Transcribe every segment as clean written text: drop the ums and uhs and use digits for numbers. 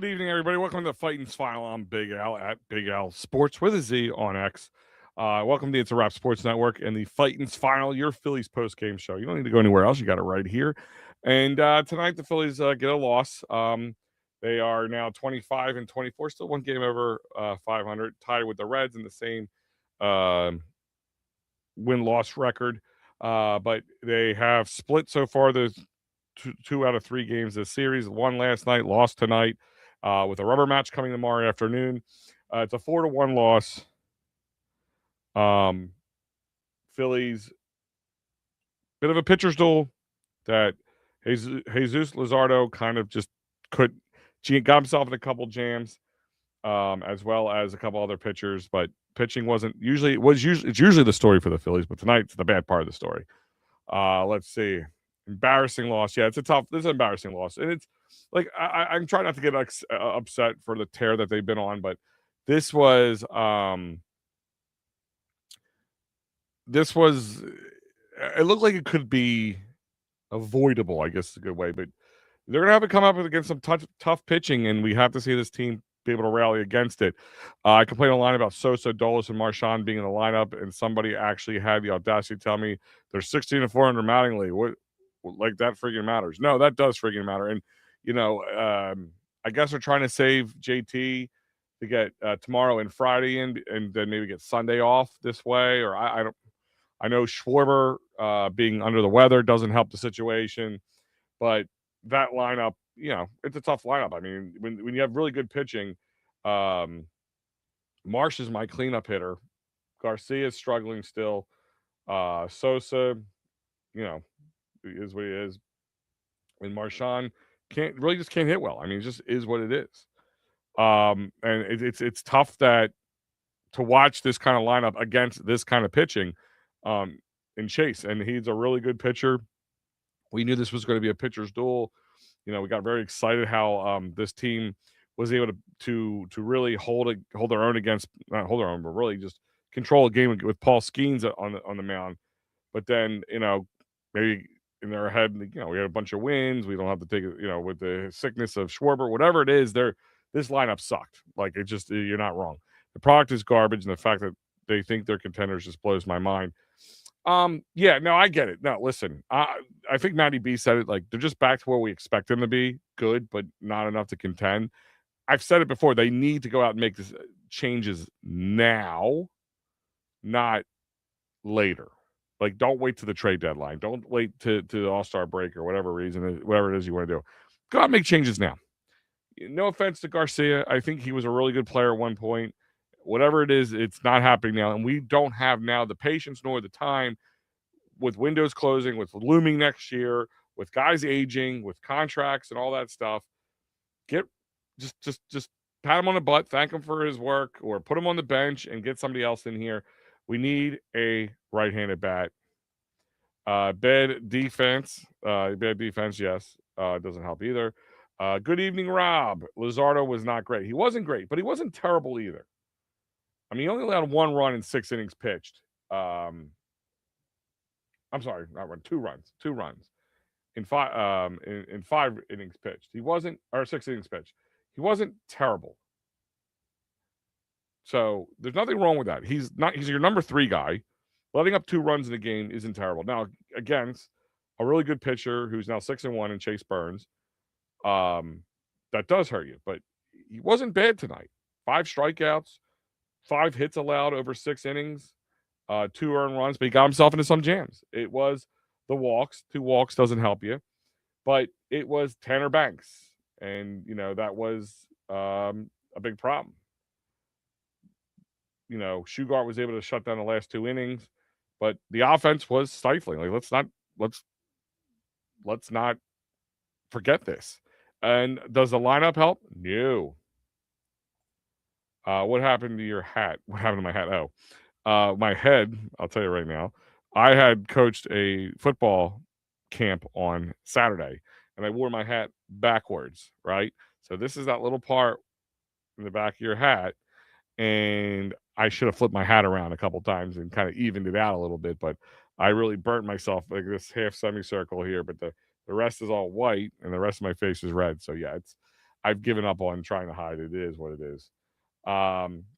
Good evening, everybody. Welcome to the Fighting's Final. I'm Big Al at Big Al Sports with a Z on X. Welcome to It's a Wrap Sports Network and the Fighting's Final, your Phillies post-game show. You don't need to go anywhere else. You got it right here. And tonight, the Phillies get a loss. They are now 25 and 24, still one game over 500, tied with the Reds in the same win-loss record. But they have split so far. There's two out of three games this series. Won last night, lost tonight, with a rubber match coming tomorrow afternoon. It's a 4-1 loss. Phillies, bit of a pitcher's duel that Jesus Luzardo kind of just got himself in a couple jams, as well as a couple other pitchers, but pitching wasn't usually it's usually the story for the Phillies, but tonight it's the bad part of the story. Let's see. Embarrassing loss. Yeah, this is an embarrassing loss. And it's like I'm trying not to get upset for the tear that they've been on, but this was it looked like it could be avoidable, I guess is a good way, but they're gonna have to come up against some tough pitching, and we have to see this team be able to rally against it. I complained a line about Sosa, Dolis, and Marchand being in the lineup, and somebody actually had the audacity to tell me they're 16 and 4 under Mattingly. What, like that freaking matters? No, that does freaking matter. And I guess they're trying to save JT to get tomorrow and Friday in, and then maybe get Sunday off this way. Or I don't. I know Schwarber being under the weather doesn't help the situation, but that lineup, it's a tough lineup. I mean, when you have really good pitching, Marsh is my cleanup hitter. Garcia is struggling still. Sosa, is what he is. And Marchand can't hit well. I mean, it just is what it is. And it's tough to watch this kind of lineup against this kind of pitching. In Chase, and he's a really good pitcher. We knew this was going to be a pitcher's duel. We got very excited how this team was able to really hold their own against, not hold their own, but really just control a game with Paul Skeens on the mound. But then maybe in their head, we had a bunch of wins. We don't have to take it, with the sickness of Schwarber, whatever it is. This lineup sucked. Like, it just, you're not wrong. The product is garbage, and the fact that they think they're contenders just blows my mind. Yeah, no, I get it. No, listen, I think Matty B said it, like, they're just back to where we expect them to be, good, but not enough to contend. I've said it before, they need to go out and make this changes now, not later. Like, don't wait to the trade deadline. Don't wait to the All-Star break or whatever it is you want to do. Go out and make changes now. No offense to Garcia. I think he was a really good player at one point. Whatever it is, it's not happening now. And we don't have now the patience nor the time, with windows closing, with looming next year, with guys aging, with contracts and all that stuff. Just pat him on the butt, thank him for his work, or put him on the bench and get somebody else in here. We need a right-handed bat. Bad defense, yes. Doesn't help either. Good evening, Rob. Luzardo was not great. He wasn't great, but he wasn't terrible either. I mean, he only allowed one run in 6 innings pitched. I'm sorry, not run, two runs in five in 5 innings pitched. He wasn't, or 6 innings pitched. He wasn't terrible. So there's nothing wrong with that. He's your number 3 guy. Letting up 2 runs in a game isn't terrible. Now, against a really good pitcher who's now 6-1 in Chase Burns, that does hurt you. But he wasn't bad tonight. 5 strikeouts. 5 hits allowed over 6 innings, 2 earned runs, but he got himself into some jams. It was the walks. 2 walks doesn't help you, but it was Tanner Banks, and that was a big problem. Shugart was able to shut down the last 2 innings, but the offense was stifling. Like, let's not forget this. And does the lineup help? No. What happened to your hat? What happened to my hat? Oh, my head, I'll tell you right now. I had coached a football camp on Saturday, and I wore my hat backwards, right? So this is that little part in the back of your hat, and I should have flipped my hat around a couple times and kind of evened it out a little bit, but I really burnt myself, like this half semicircle here, but the rest is all white, and the rest of my face is red. So, yeah, I've given up on trying to hide it. It is what it is.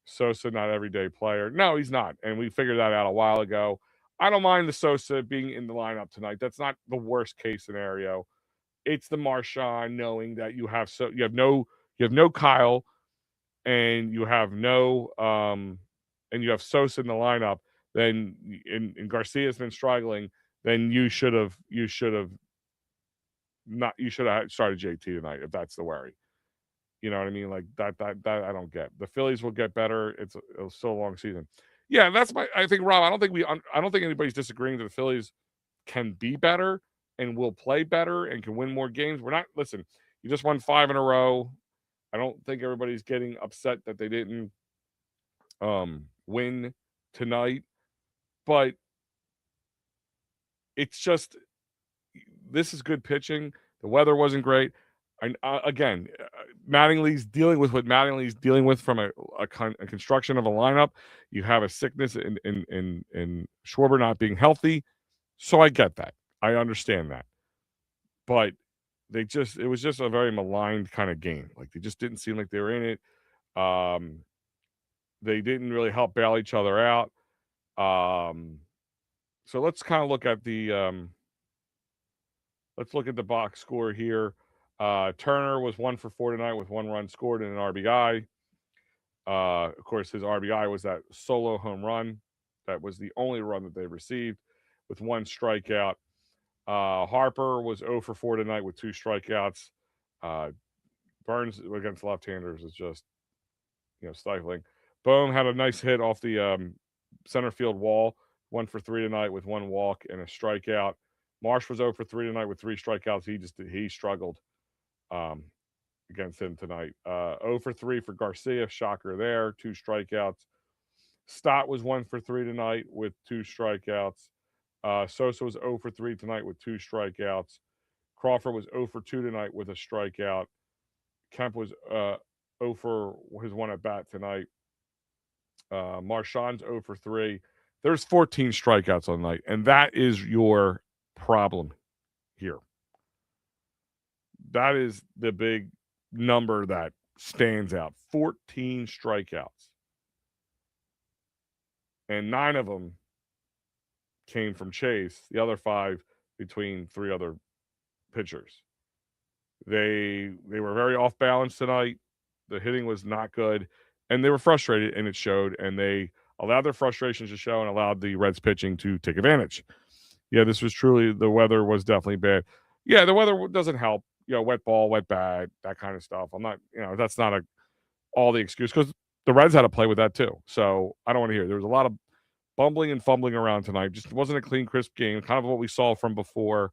Sosa, not everyday player. No, he's not. And we figured that out a while ago. I don't mind the Sosa being in the lineup tonight. That's not the worst case scenario. It's the Marshawn knowing that you have no Kyle and you have Sosa in the lineup, then and Garcia's been struggling, then you should have started JT tonight if that's the worry. You know what I mean? Like that I don't get. The Phillies will get better. It's still a long season. Yeah, I think Rob, I don't think anybody's disagreeing that the Phillies can be better and will play better and can win more games. Listen, you just won 5 in a row. I don't think everybody's getting upset that they didn't win tonight, but it's just this is good pitching. The weather wasn't great. And again, Mattingly's dealing with what Mattingly's dealing with from a construction of a lineup. You have a sickness in Schwarber not being healthy, so I get that. I understand that, but it was just a very maligned kind of game. Like they just didn't seem like they were in it. They didn't really help bail each other out. So let's kind of look at the box score here. Turner was 1 for 4 tonight with 1 run scored and an RBI. Of course, his RBI was that solo home run. That was the only run that they received with 1 strikeout. Harper was 0 for 4 tonight with 2 strikeouts. Burns against left-handers is just, stifling. Bohm had a nice hit off the center field wall. 1 for 3 tonight with 1 walk and a strikeout. Marsh was 0 for 3 tonight with 3 strikeouts. He struggled against him tonight. 0 for 3 for Garcia. Shocker there. 2 strikeouts. Stott was 1 for 3 tonight with 2 strikeouts. Sosa was 0 for 3 tonight with 2 strikeouts. Crawford was 0 for 2 tonight with a strikeout. Kemp was 0 for his 1 at bat tonight. Marchand's 0 for 3. There's 14 strikeouts on the night, and that is your problem here. That is the big number that stands out. 14 strikeouts. And 9 of them came from Chase. The other 5 between 3 other pitchers. They were very off balance tonight. The hitting was not good, and they were frustrated, and it showed, and they allowed their frustrations to show and allowed the Reds pitching to take advantage. Yeah, this was truly, the weather was definitely bad. Yeah, the weather doesn't help. Wet ball, wet bag, that kind of stuff. I'm not, that's not all the excuse, because the Reds had to play with that too. So I don't want to hear. There was a lot of bumbling and fumbling around tonight. Just wasn't a clean, crisp game. Kind of what we saw from before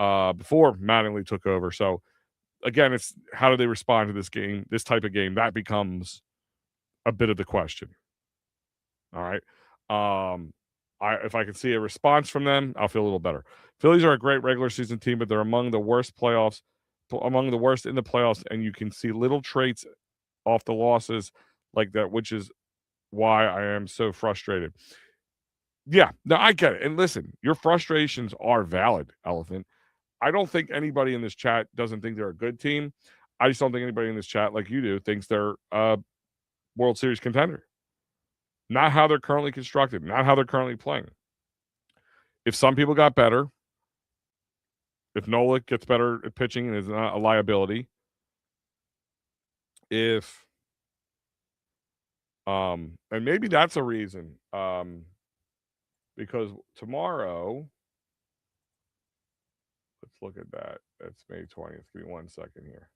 Mattingly took over. So again, it's how do they respond to this game, this type of game? That becomes a bit of the question. All right. If I can see a response from them, I'll feel a little better. Phillies are a great regular season team, but they're among the worst in the playoffs, and you can see little traits off the losses like that, which is why I am so frustrated. Yeah, no, I get it. And listen, your frustrations are valid, Elephant. I don't think anybody in this chat doesn't think they're a good team. I just don't think anybody in this chat, like you do, thinks they're a World Series contender. Not how they're currently constructed, not how they're currently playing. If some people got better, if Nola gets better at pitching and is not a liability, and maybe that's a reason, because tomorrow, let's look at that. That's May 20th. Give me 1 second here.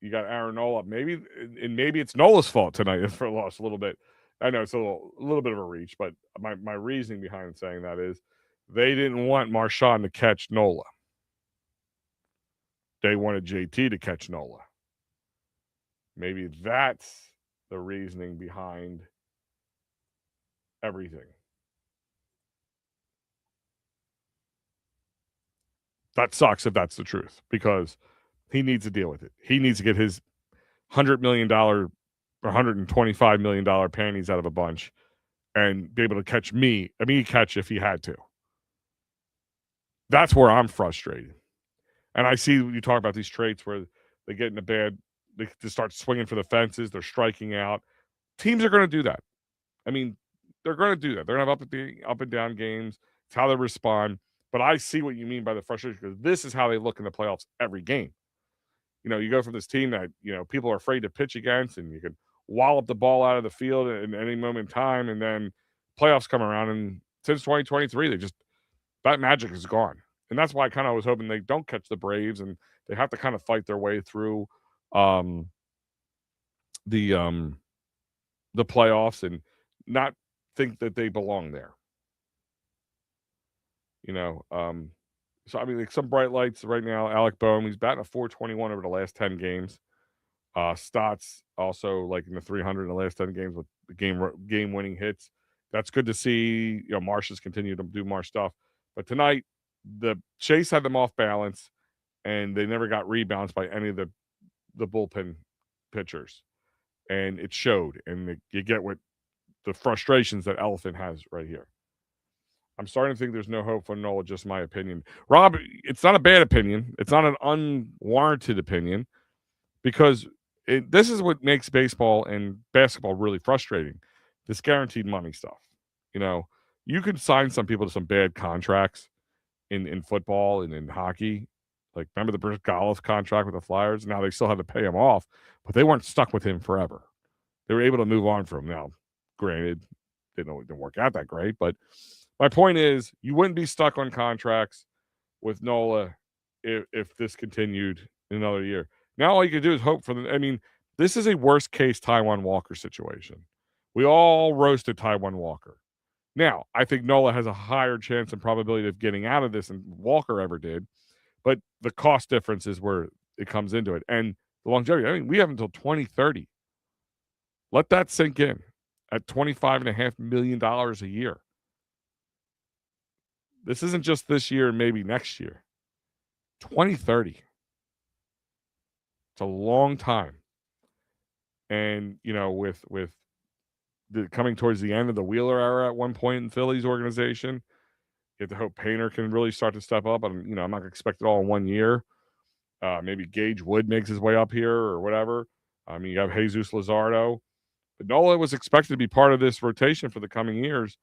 You got Aaron Nola. Maybe it's Nola's fault tonight for a loss a little bit. I know it's a little bit of a reach, but my reasoning behind saying that is they didn't want Marchand to catch Nola. They wanted JT to catch Nola. Maybe that's the reasoning behind everything. That sucks if that's the truth, because he needs to deal with it. He needs to get his $100 million or $125 million panties out of a bunch and be able to catch me. I mean, he'd catch if he had to. That's where I'm frustrated. And I see you talk about these traits where they get in a bad, they just start swinging for the fences. They're striking out. Teams are going to do that. I mean, they're going to do that. They're going to have up and down games. It's how they respond. But I see what you mean by the frustration because this is how they look in the playoffs every game. You go from this team that people are afraid to pitch against, and you can wallop the ball out of the field at any moment in time, and then playoffs come around, and since 2023, that magic is gone, and that's why I kind of was hoping they don't catch the Braves, and they have to kind of fight their way through um, the um, the playoffs and not think that they belong there. You know, so I mean, like some bright lights right now. Alec Boehm, he's batting a 421 over the last 10 games. Stotts also like in the 300 in the last 10 games with the game winning hits. That's good to see. Marsh has continued to do more stuff. But tonight, the Chase had them off balance, and they never got rebounds by any of the bullpen pitchers, and it showed. And you get what the frustrations that Elephant has right here. I'm starting to think there's no hope for Nola. Just my opinion, Rob. It's not a bad opinion. It's not an unwarranted opinion because this is what makes baseball and basketball really frustrating. This guaranteed money stuff. You know, you can sign some people to some bad contracts in football and in hockey. Like, remember the Bruce Golliff contract with the Flyers? Now they still had to pay him off, but they weren't stuck with him forever. They were able to move on from him. Now, granted, it didn't work out that great, but my point is you wouldn't be stuck on contracts with Nola if this continued another year. Now all you can do is hope for I mean, this is a worst case Taiwan Walker situation. We all roasted Taiwan Walker. Now, I think Nola has a higher chance and probability of getting out of this than Walker ever did, but the cost difference is where it comes into it. And the longevity, I mean, we have until 2030. Let that sink in at $25.5 million a year. This isn't just this year and maybe next year. 2030. It's a long time. And, with coming towards the end of the Wheeler era at one point in Phillies organization, you have to hope Painter can really start to step up. I'm not going to expect it all in 1 year. Maybe Gage Wood makes his way up here or whatever. I mean, you have Jesus Luzardo. But Nola was expected to be part of this rotation for the coming years.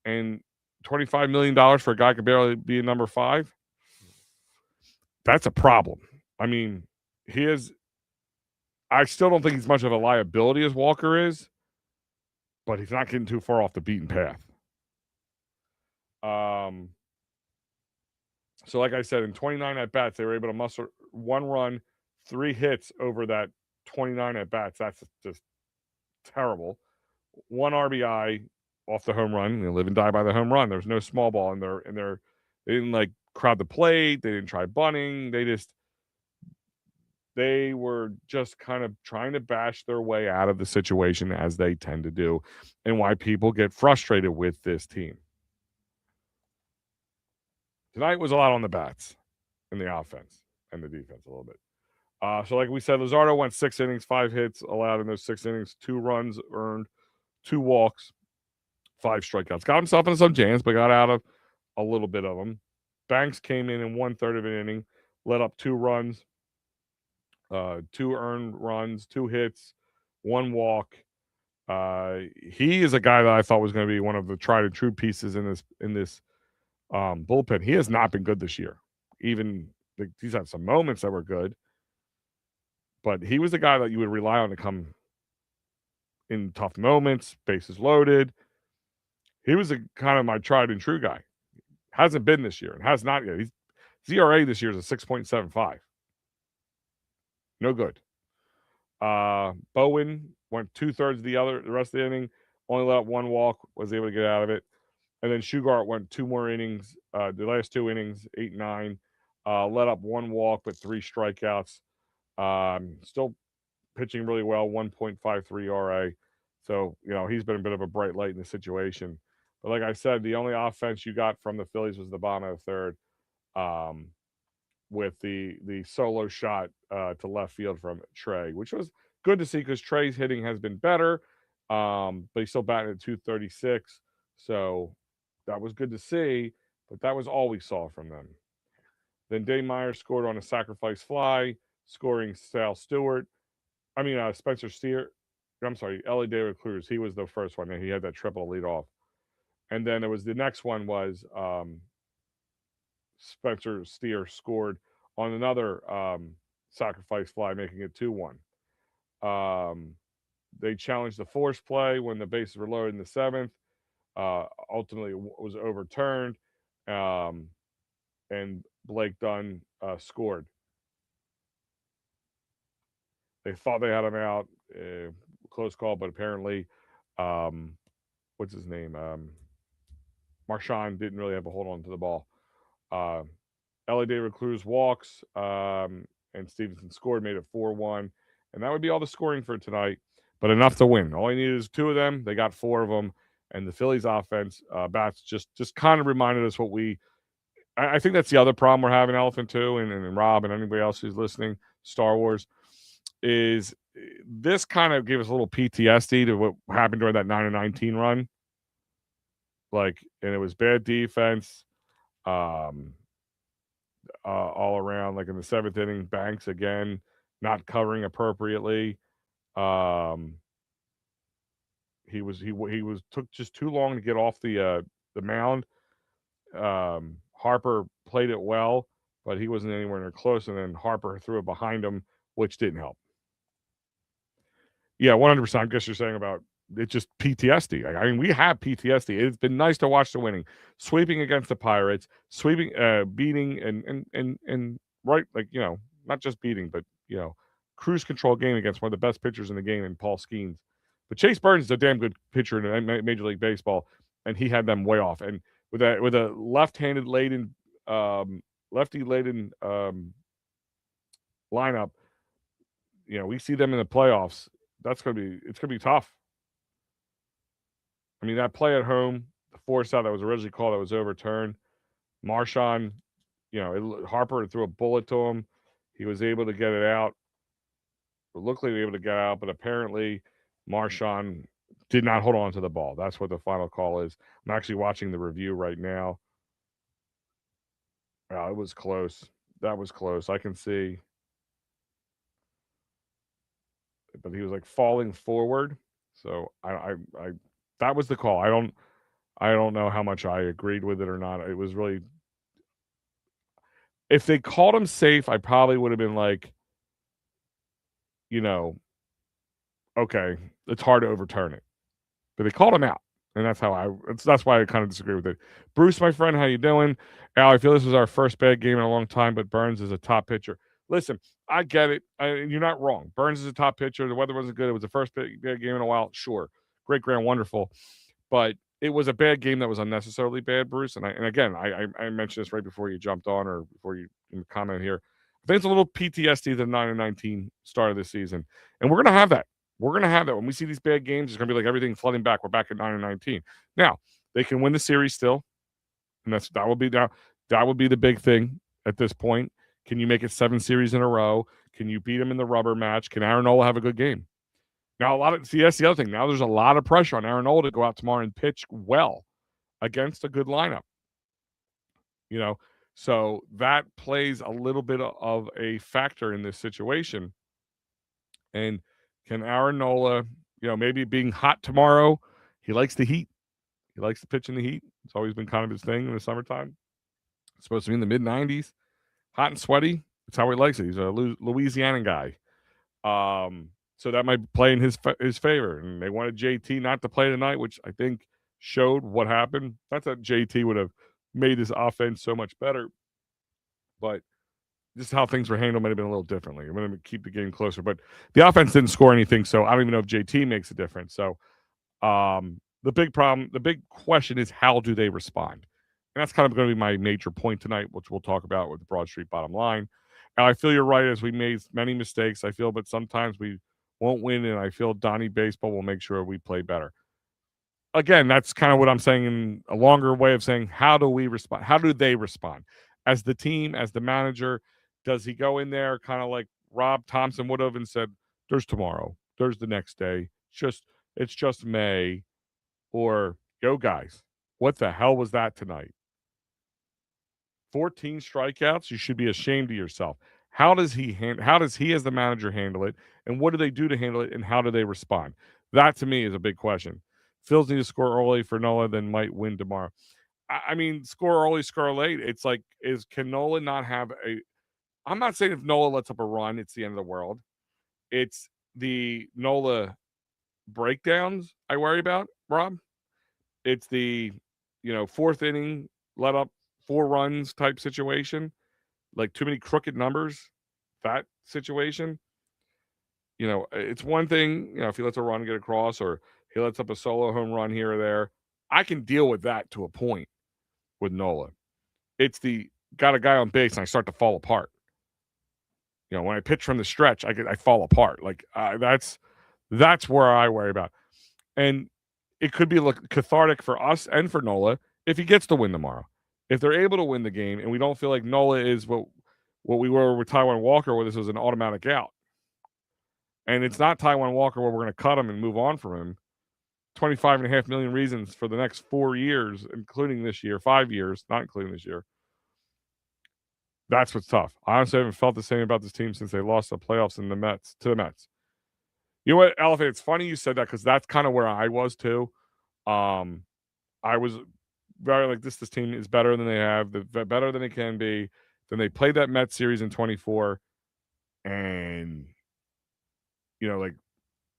And $25 million for a guy who could barely be a number 5, that's a problem. I mean, I still don't think he's much of a liability as Walker is, but he's not getting too far off the beaten path. So like I said, in 29 at-bats, they were able to muster 1 run, 3 hits over that 29 at-bats. That's just terrible. 1 RBI off the home run. They live and die by the home run. There's no small ball in there. They didn't crowd the plate. They didn't try bunting. They were just kind of trying to bash their way out of the situation as they tend to do, and why people get frustrated with this team. Tonight was a lot on the bats in the offense and the defense a little bit. So like we said, Luzardo went 6 innings, 5 hits allowed in those 6 innings, 2 runs earned, 2 walks, 5 strikeouts. Got himself in some jams, but got out of a little bit of them. Banks came in 1/3 of an inning, let up 2 runs, 2 earned runs, 2 hits, 1 walk. He is a guy that I thought was going to be one of the tried and true pieces in this bullpen. He has not been good this year. Even he's had some moments that were good, but he was the guy that you would rely on to come in tough moments, bases loaded. He was a kind of my tried and true guy. Hasn't been this year and has not yet. His ERA this year is a 6.75. No good. Bowen went 2/3 the rest of the inning, only let up 1 walk, was able to get out of it. And then Shugart went 2 more innings, the last 2 innings, 8 9, let up 1 walk, but 3 strikeouts. Still pitching really well, 1.53 RA. So, he's been a bit of a bright light in the situation. But like I said, the only offense you got from the Phillies was the bottom of the 3rd. With the solo shot to left field from Trey, which was good to see because Trey's hitting has been better, but he's still batting at 236. So that was good to see, but that was all we saw from them. Then Dave Myers scored on a sacrifice fly, scoring Spencer Steer. I'm sorry, Ellie David Cruz. He was the first one, and he had that triple lead off. And then it was the next one was Spencer Steer scored on another sacrifice fly, making it 2-1. Um, they challenged the force play when the bases were loaded in the seventh. Ultimately, it was overturned, um, and Blake Dunn scored. They thought they had him out, close call, but apparently, um, what's his name? Marchand didn't really have a hold on to the ball. Uh, Ellie David Cruz walks, and Stevenson scored, made it 4-1. And that would be all the scoring for tonight, but enough to win. All you needed is two of them. They got four of them. And the Phillies offense, bats just kind of reminded us what I think that's the other problem we're having, Elephant too, and Rob and anybody else who's listening, Star Wars, is this kind of gave us a little PTSD to what happened during that 9-19 run. And it was bad defense. All around, like in the seventh inning, Banks again not covering appropriately. He was took just too long to get off the mound. Harper played it well, but he wasn't anywhere near close, and then Harper threw it behind him, which didn't help. Yeah, 100%. I guess you're saying about it's just PTSD. I mean, we have PTSD. It's been nice to watch the winning, sweeping against the Pirates, sweeping, beating, and right, not just beating, but cruise control game against one of the best pitchers in the game in Paul Skeens. But Chase Burns is a damn good pitcher in Major League Baseball, and he had them way off. And with a left-handed laden, lefty laden lineup, we see them in the playoffs. It's gonna be tough. I mean, that play at home, the force out that was originally called that was overturned. Marchand, Harper threw a bullet to him. He was able to get it out. It looked like he was able to get out, but apparently Marchand did not hold on to the ball. That's what the final call is. I'm actually watching the review right now. It was close. That was close. I can see. But he was like falling forward. So I that was the call. I don't know how much I agreed with it or not. It was really, if they called him safe, I probably would have been like, okay, it's hard to overturn it. But they called him out. And that's why I kind of disagree with it. Bruce, my friend, how you doing? Al, I feel this was our first bad game in a long time, but Burns is a top pitcher. Listen, I get it. You're not wrong. Burns is a top pitcher. The weather wasn't good. It was the first bad game in a while. Sure. Great, grand, wonderful. But it was a bad game that was unnecessarily bad, Bruce. And again, I mentioned this right before you jumped on or before you comment here. I think it's a little PTSD the 9-19 start of the season. And we're going to have that. We're going to have that. When we see these bad games, it's going to be like everything flooding back. We're back at 9-19. Now, they can win the series still. And that would be the big thing at this point. Can you make it 7 series in a row? Can you beat them in the rubber match? Can Aaron Nola have a good game? Now, that's the other thing. Now there's a lot of pressure on Aaron Nola to go out tomorrow and pitch well against a good lineup. So that plays a little bit of a factor in this situation. And can Aaron Nola, maybe being hot tomorrow, he likes the heat. He likes to pitch in the heat. It's always been kind of his thing in the summertime. It's supposed to be in the mid-90s. Hot and sweaty. That's how he likes it. He's a Louisiana guy. So that might play in his favor. And they wanted JT not to play tonight, which I think showed what happened. Not that JT would have made his offense so much better, but just how things were handled might have been a little differently. I'm going to keep the game closer, but the offense didn't score anything, so I don't even know if JT makes a difference. So the big question is, how do they respond? And that's kind of going to be my major point tonight, which we'll talk about with the Broad Street Bottom Line. And I feel you're right, as we made many mistakes, but sometimes we won't win, and I feel Donnie Baseball will make sure we play better. Again, that's kind of what I'm saying in a longer way of saying, how do we respond? How do they respond? As the team, as the manager, does he go in there kind of like Rob Thompson would have and said, there's tomorrow, there's the next day, it's just May, or, yo, guys, what the hell was that tonight? 14 strikeouts. You should be ashamed of yourself. How does he as the manager handle it? And what do they do to handle it? And how do they respond? That to me is a big question. Phillies need to score early for Nola, then might win tomorrow. I mean, score early, score late. It's like, can Nola not have a? I'm not saying if Nola lets up a run, it's the end of the world. It's the Nola breakdowns I worry about, Rob. It's the, fourth inning, let up 4 runs type situation, like too many crooked numbers, that situation. It's one thing, if he lets a run get across or he lets up a solo home run here or there. I can deal with that to a point with Nola. It's the got a guy on base and I start to fall apart. When I pitch from the stretch, I fall apart. Like that's where I worry about. And it could be cathartic for us and for Nola if he gets the win tomorrow. If they're able to win the game and we don't feel like Nola is what we were with Taijuan Walker, where this was an automatic out. And it's not Taijuan Walker where we're going to cut him and move on from him. 25.5 million reasons for the next 4 years, including this year, 5 years, not including this year. That's what's tough. I honestly haven't felt the same about this team since they lost the playoffs to the Mets. You know what, Elephant? It's funny you said that because that's kind of where I was too. I was very like this team is better than they have, better than it can be. Then they played that Mets series in 24, and like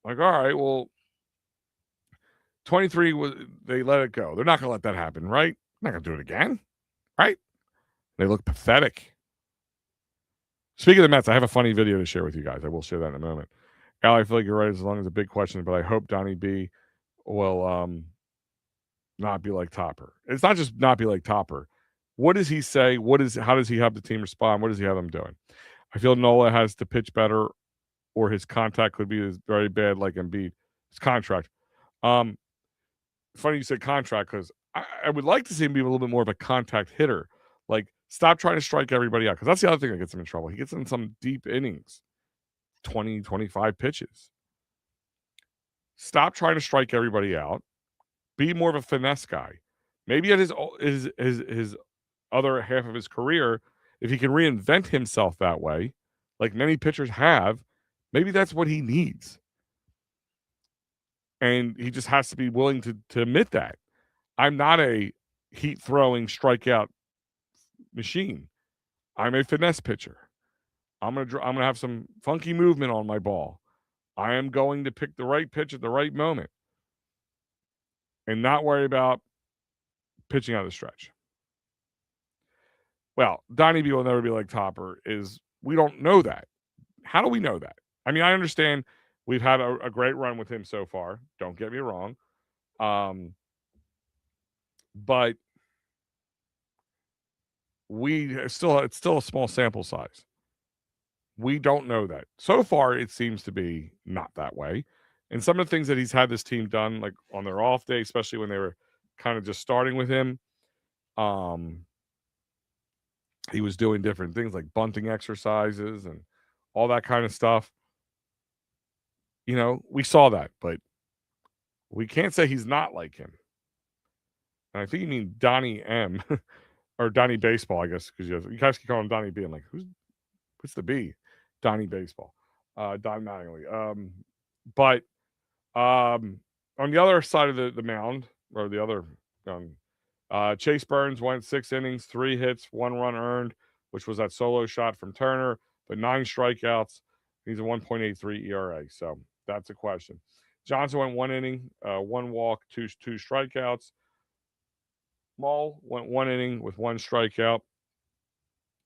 all right, well, 23 was they let it go. They're not going to let that happen, right? They're not going to do it again, right? They look pathetic. Speaking of the Mets, I have a funny video to share with you guys. I will share that in a moment. Al, I feel like you're right as long as a big question, but I hope Donnie B will not be like Topper. It's not just not be like Topper. What does he say? How does he have the team respond? What does he have them doing? I feel Nola has to pitch better or his contact could be very bad like Embiid. His contract. Funny you said contract because I would like to see him be a little bit more of a contact hitter. Like, stop trying to strike everybody out because that's the other thing that gets him in trouble. He gets in some deep innings, 20, 25 pitches. Stop trying to strike everybody out. Be more of a finesse guy. Maybe at his other half of his career, if he can reinvent himself that way, like many pitchers have, maybe that's what he needs. And he just has to be willing to admit that. I'm not a heat-throwing strikeout machine. I'm a finesse pitcher. I'm gonna have some funky movement on my ball. I am going to pick the right pitch at the right moment and not worry about pitching out of the stretch. Well, Donnie B will never be like Topper. We don't know that. How do we know that? I mean, I understand we've had a great run with him so far. Don't get me wrong. But it's still a small sample size. We don't know that. So far, it seems to be not that way. And some of the things that he's had this team done, like on their off day, especially when they were kind of just starting with him, he was doing different things like bunting exercises and all that kind of stuff. We saw that, but we can't say he's not like him. And I think you mean Donnie M or Donnie Baseball, I guess, because you guys can call him Donnie B. I'm like, what's the B? Donnie Baseball. Don Mattingly. But on the other side of the mound, or the other Chase Burns went 6 innings, 3 hits, 1 run earned, which was that solo shot from Turner, but 9 strikeouts. He's a 1.83 ERA, so that's a question. Johnson went 1 inning, 1 walk, 2 strikeouts. Maul went 1 inning with 1 strikeout.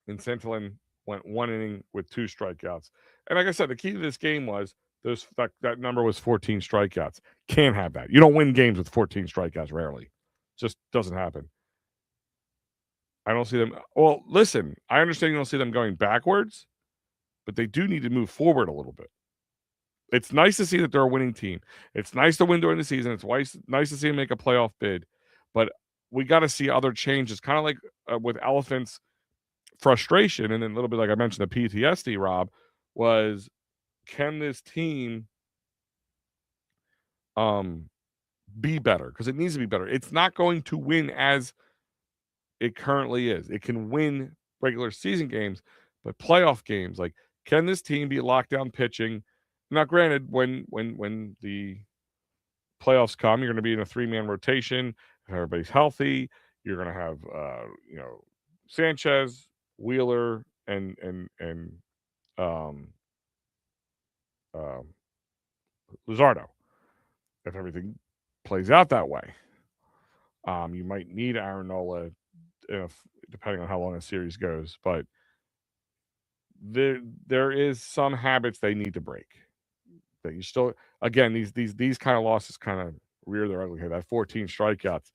And Centilin went 1 inning with 2 strikeouts. And like I said, the key to this game was that number was 14 strikeouts. Can't have that. You don't win games with 14 strikeouts, rarely. Just doesn't happen. I don't see them. Well, listen, I understand you don't see them going backwards, but they do need to move forward a little bit. It's nice to see that they're a winning team. It's nice to win during the season. It's nice to see them make a playoff bid, but we got to see other changes, kind of like with Elephant's frustration, and then a little bit like I mentioned, the PTSD, Rob, was can this team be better? Because it needs to be better. It's not going to win as it currently is. It can win regular season games, but playoff games, like, can this team be lockdown pitching? Now, granted, when the playoffs come, you're going to be in a 3-man rotation. If everybody's healthy, you're going to have Sanchez, Wheeler, and Luzardo. If everything plays out that way, you might need Aaron Nola, depending on how long the series goes. But there is some habits they need to break. That you still, again, these kind of losses kind of rear their ugly head. That 14 strikeouts,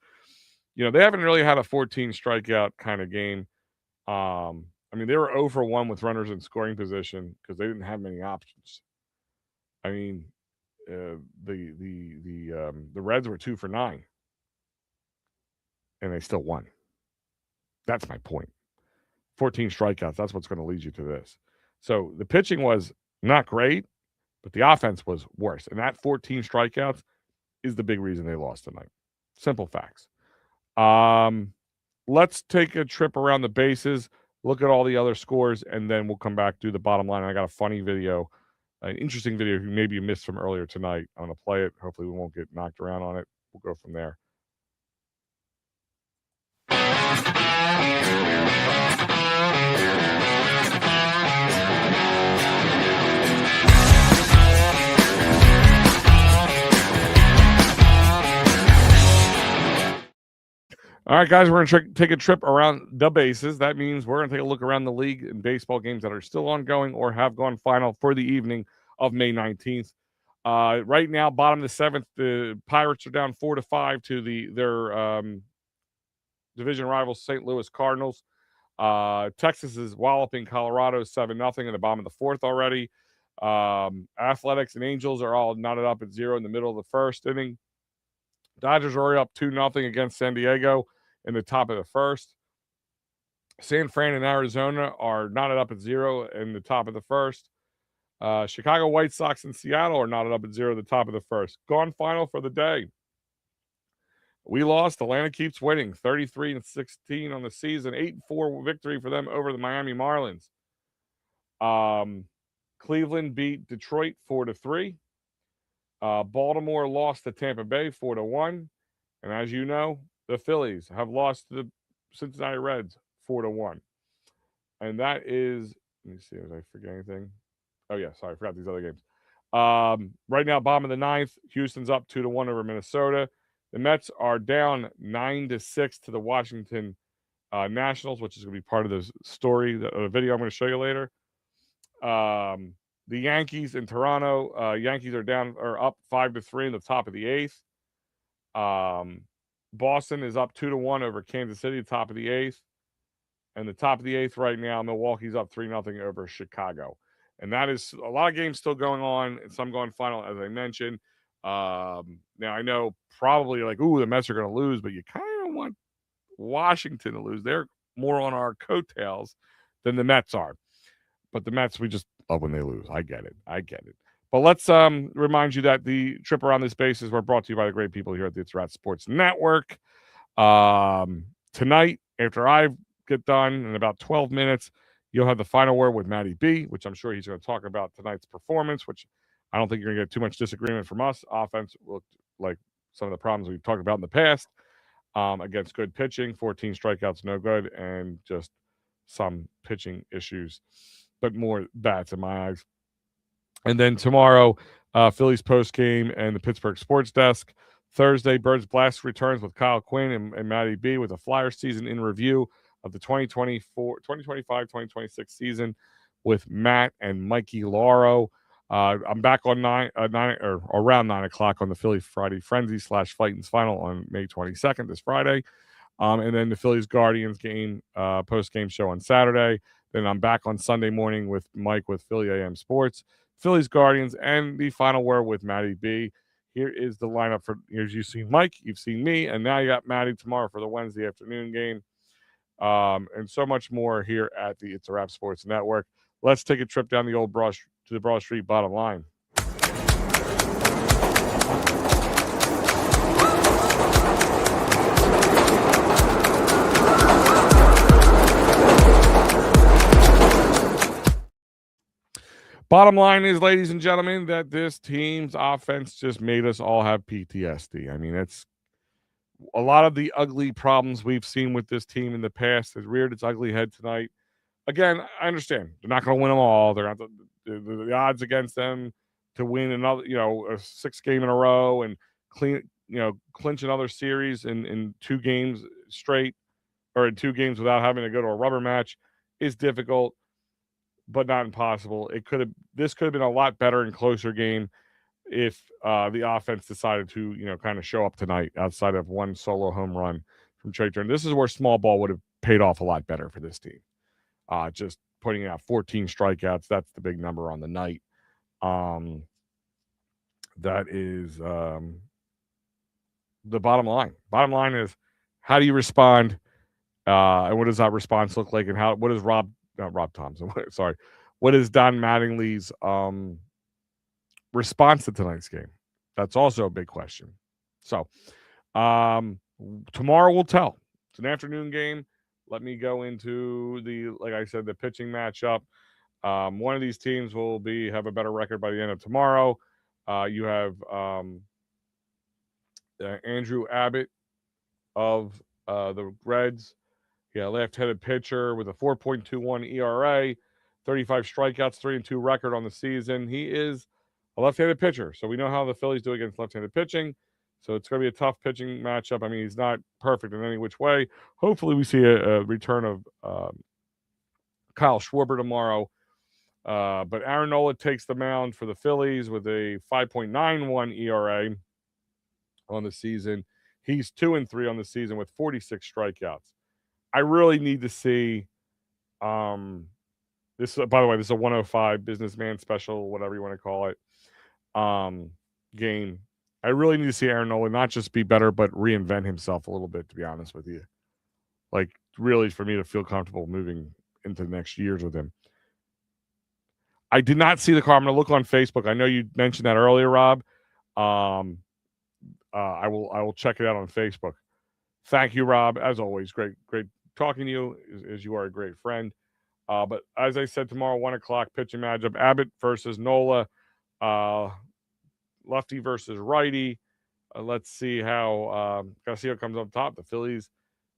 they haven't really had a 14 strikeout kind of game. I mean, they were 0 for 1 with runners in scoring position because they didn't have many options. I mean, the Reds were 2 for 9, and they still won. That's my point. 14 strikeouts. That's what's going to lead you to this. So the pitching was not great, but the offense was worse. And that 14 strikeouts is the big reason they lost tonight. Simple facts. Let's take a trip around the bases, look at all the other scores, and then we'll come back to the bottom line. I got a funny video, an interesting video maybe you missed from earlier tonight. I'm going to play it. Hopefully we won't get knocked around on it. We'll go from there. All right, guys, we're going to take a trip around the bases. That means we're going to take a look around the league and baseball games that are still ongoing or have gone final for the evening of May 19th. Right now, bottom of the 7th, the Pirates are down 4-5 to their division rivals, St. Louis Cardinals. Texas is walloping Colorado 7-0 in the bottom of the 4th already. Athletics and Angels are all knotted up at 0 in the middle of the first inning. Dodgers are already up 2-0 against San Diego in the top of the first. San Fran and Arizona are knotted up at 0 in the top of the first. Chicago White Sox and Seattle are knotted up at 0 at the top of the first. Gone final for the day. We lost. Atlanta keeps winning. 33-16 on the season. 8-4 victory for them over the Miami Marlins. Cleveland beat Detroit 4-3. Baltimore lost to Tampa Bay 4-1. And as you know, the Phillies have lost to the Cincinnati Reds 4-1. And that is, let me see, did I forget anything? Oh, yeah, sorry, I forgot these other games. Right now, bottom of the 9th, Houston's up 2-1 over Minnesota. The Mets are down 9-6 to the Washington Nationals, which is going to be part of the story, the video I'm going to show you later. The Yankees in Toronto, Yankees are up 5-3 in the top of the 8th. Boston is up 2-1 over Kansas City, top of the 8th. And the top of the 8th right now, Milwaukee's up 3-0 over Chicago. And that is a lot of games still going on, and some going final, as I mentioned. Now, I know probably like, ooh, the Mets are going to lose, but you kind of want Washington to lose. They're more on our coattails than the Mets are. But the Mets, we just love when they lose. I get it. But let's remind you that the trip around this bases were brought to you by the great people here at the It's Rat Sports Network. Tonight, after I get done in about 12 minutes, you'll have the final word with Matty B, which I'm sure he's going to talk about tonight's performance, which I don't think you're going to get too much disagreement from us. Offense looked like some of the problems we've talked about in the past against good pitching, 14 strikeouts, no good, and just some pitching issues, but more bats in my eyes. And then tomorrow, Phillies postgame and the Pittsburgh Sports Desk. Thursday, Birds Blast returns with Kyle Quinn and Matty B with a Flyer season in review of the 2025-2026 season with Matt and Mikey Lauro. I'm back on around 9 o'clock on the Philly Friday Frenzy /Fightins Final on May 22nd, this Friday. And then the Phillies Guardians game post-game show on Saturday. Then I'm back on Sunday morning with Mike with Philly AM Sports, Phillies Guardians, and the final word with Matty B. Here is the lineup for, as you've seen Mike, you've seen me, and now you got Matty tomorrow for the Wednesday afternoon game. And so much more here at the It's a Wrap Sports Network. Let's take a trip down the old Broad Street bottom line. Bottom line is, ladies and gentlemen, that this team's offense just made us all have PTSD. I mean, it's a lot of the ugly problems we've seen with this team in the past has reared its ugly head tonight. Again, I understand they're not going to win them all. They're not the odds against them to win another, a 6 game in a row and clinch another series in 2 games straight, or in 2 games without having to go to a rubber match, is difficult, but not impossible. This could have been a lot better and closer game if the offense decided to, kind of show up tonight outside of one solo home run from Trey Turner. This is where small ball would have paid off a lot better for this team. Just putting out 14 strikeouts, that's the big number on the night. That is the bottom line. Bottom line is, how do you respond? And what does that response look like? And what is Rob Thompson? Sorry. What is Don Mattingly's response to tonight's game? That's also a big question. So tomorrow we'll tell. It's an afternoon game. Let me go into like I said, the pitching matchup. One of these teams will have a better record by the end of tomorrow. You have Andrew Abbott of the Reds. Yeah, left-handed pitcher with a 4.21 ERA, 35 strikeouts, 3-2 record on the season. He is a left-handed pitcher, so we know how the Phillies do against left-handed pitching. So it's going to be a tough pitching matchup. I mean, he's not perfect in any which way. Hopefully we see a return of Kyle Schwarber tomorrow. But Aaron Nola takes the mound for the Phillies with a 5.91 ERA on the season. He's 2-3 on the season with 46 strikeouts. I really need to see this. By the way, this is a 105 businessman special, whatever you want to call it, game. I really need to see Aaron Nola not just be better, but reinvent himself a little bit, to be honest with you. Like, really, for me to feel comfortable moving into the next years with him. I did not see the car. I'm going to look on Facebook. I know you mentioned that earlier, Rob. I will check it out on Facebook. Thank you, Rob. As always, great talking to you, as you are a great friend. But as I said, tomorrow, 1:00 pitching matchup: Abbott versus Nola, lefty versus righty. Let's see how Garcia comes up top. The Phillies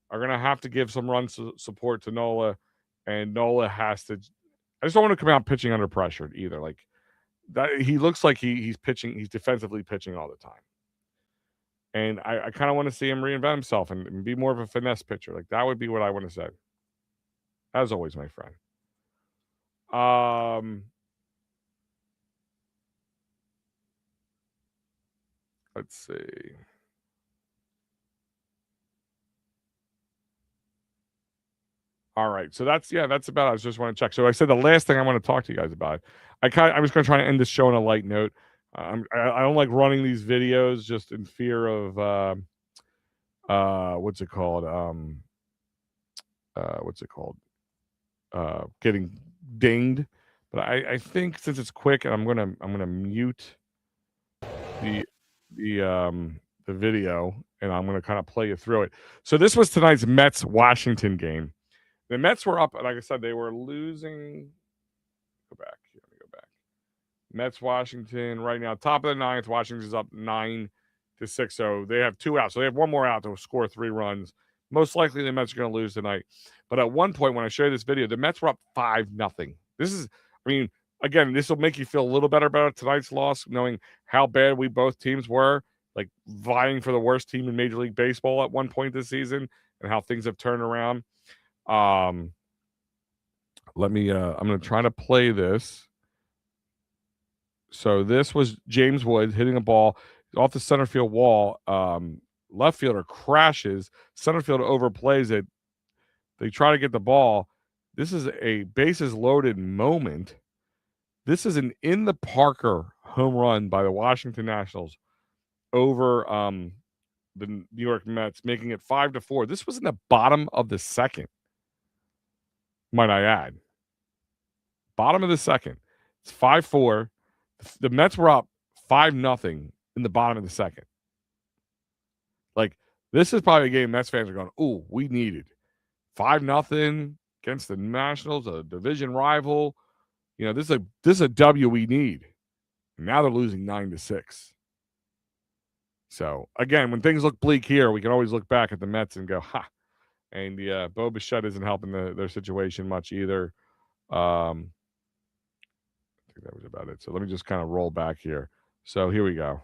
are going to have to give some run support to Nola, and Nola has to. I just don't want to come out pitching under pressure either. Like that, he looks like he's pitching. He's defensively pitching all the time. And I kind of want to see him reinvent himself and be more of a finesse pitcher. Like, that would be what I want to say. As always, my friend. Let's see. All right. So that's about it. I just want to check. So I said the last thing I want to talk to you guys about. I was going to try to end this show on a light note. I don't like running these videos just in fear of what's it called? Getting dinged. But I think since it's quick, and I'm gonna mute the video, and I'm gonna kind of play you through it. So this was tonight's Mets Washington game. The Mets were up, like I said, they were losing. Go back. Let me go back. Mets Washington right now, top of the ninth. Washington's up 9-6. So they have 2 outs. So they have one more out to score 3 runs. Most likely the Mets are going to lose tonight. But at one point when I show you this video, the Mets were up 5-0. This is, I mean, again, this will make you feel a little better about tonight's loss, knowing how bad we both teams were, like vying for the worst team in Major League Baseball at one point this season, and how things have turned around. Let me I'm going to try to play this. So this was James Wood hitting a ball off the center field wall. Left fielder crashes. Center fielder overplays it. They try to get the ball. This is a bases loaded moment. This is an in the Parker home run by the Washington Nationals over the New York Mets, making it 5-4. This was in the bottom of the second, might I add. Bottom of the second. It's 5-4. The Mets were up 5-0 in the bottom of the second. Like, this is probably a game Mets fans are going, "Ooh, we needed 5-0 against the Nationals, a division rival. This is a W we need. Now they're losing 9-6. So again, when things look bleak here, we can always look back at the Mets and go, ha. And Bo Bichette isn't helping their situation much either. I think that was about it. So let me just kind of roll back here. So here we go.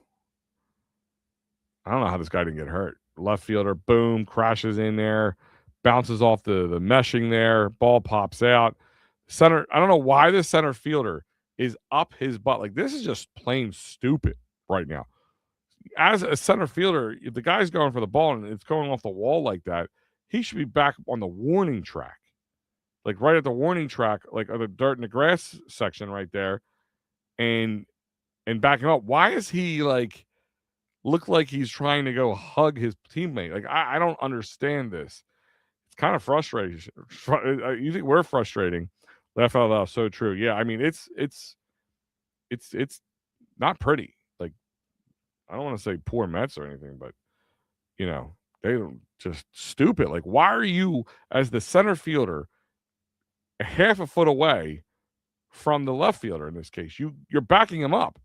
I don't know how this guy didn't get hurt. Left fielder, boom, crashes in there, bounces off the meshing there, ball pops out. Center, I don't know why this center fielder is up his butt. Like, this is just plain stupid right now. As a center fielder, if the guy's going for the ball and it's going off the wall like that, he should be back on the warning track. Like right at the warning track, like the dirt and the grass section right there, and backing up. Why is he like look like he's trying to go hug his teammate? Like I don't understand this. It's kind of frustrating. You think we're frustrating? Laugh out loud. So true. Yeah, I mean it's not pretty. Like I don't want to say poor Mets or anything, but they don't just stupid. Like why are you as the center fielder a half a foot away from the left fielder in this case? You're backing him up.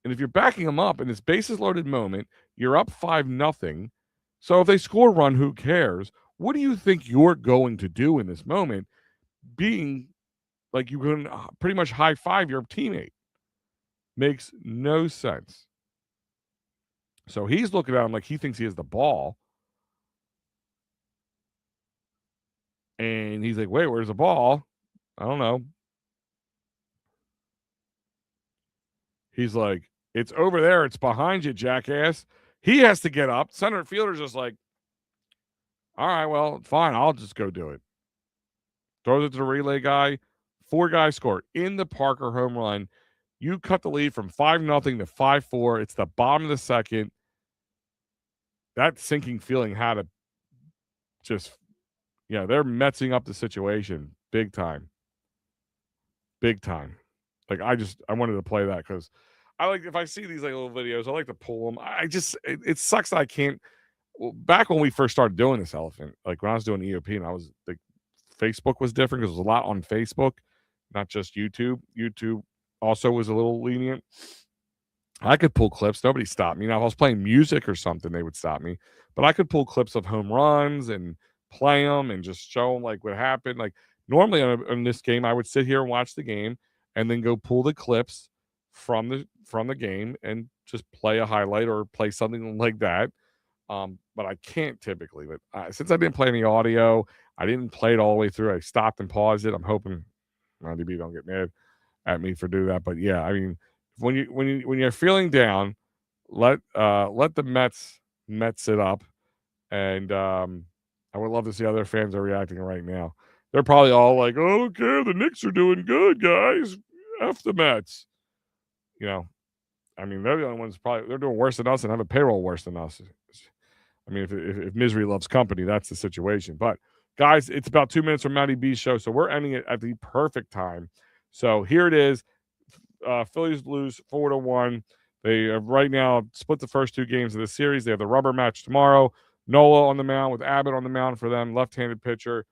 And if you're backing him up in this bases loaded moment, you're up 5-0. So if they score a run, who cares? What do you think you're going to do in this moment? Being like you can pretty much high five your teammate. Makes no sense. So he's looking at him like he thinks he has the ball. And he's like, wait, where's the ball? I don't know. He's like, it's over there. It's behind you, jackass. He has to get up. Center fielder's just like, all right, well, fine. I'll just go do it. Throws it to the relay guy. 4 guys score in the Parker home run. You cut the lead from 5-0 to 5-4. It's the bottom of the second. That sinking feeling had to just, they're Metsing up the situation big time. Big time. Like, I wanted to play that because I like, if I see these like little videos, I like to pull them. It sucks that I can't. Well, back when we first started doing this elephant, like when I was doing EOP and I was like, Facebook was different because there was a lot on Facebook, not just YouTube. YouTube also was a little lenient. I could pull clips. Nobody stopped me. Now, if I was playing music or something, they would stop me. But I could pull clips of home runs and play them and just show them like what happened. Like normally in this game, I would sit here and watch the game and then go pull the clips from the game and just play a highlight or play something like that. But I can't typically. But since I didn't play any audio, I didn't play it all the way through. I stopped and paused it. I'm hoping Randy B don't get mad at me for doing that. But yeah, I mean, when you're feeling down, let the Mets it up, and I would love to see how their fans are reacting right now. They're probably all like, "Oh, I don't care. The Knicks are doing good, guys. F the Mets." I mean, they're the only ones they're doing worse than us and have a payroll worse than us. I mean, if misery loves company, that's the situation. But guys, it's about 2 minutes from Matty B's show, so we're ending it at the perfect time. So here it is. Phillies lose 4-1. They have right now split the first 2 games of the series. They have the rubber match tomorrow. Nola on the mound with Abbott on the mound for them, left-handed pitcher.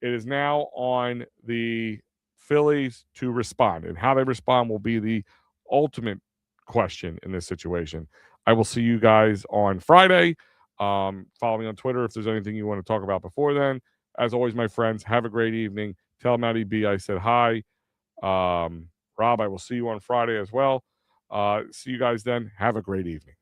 It is now on the Phillies to respond, and how they respond will be the ultimate question in this situation. I will see you guys on Friday. Follow me on Twitter if there's anything you want to talk about before then. As always, my friends, have a great evening. Tell Matty B I said hi. Rob, I will see you on Friday as well. See you guys then. Have a great evening.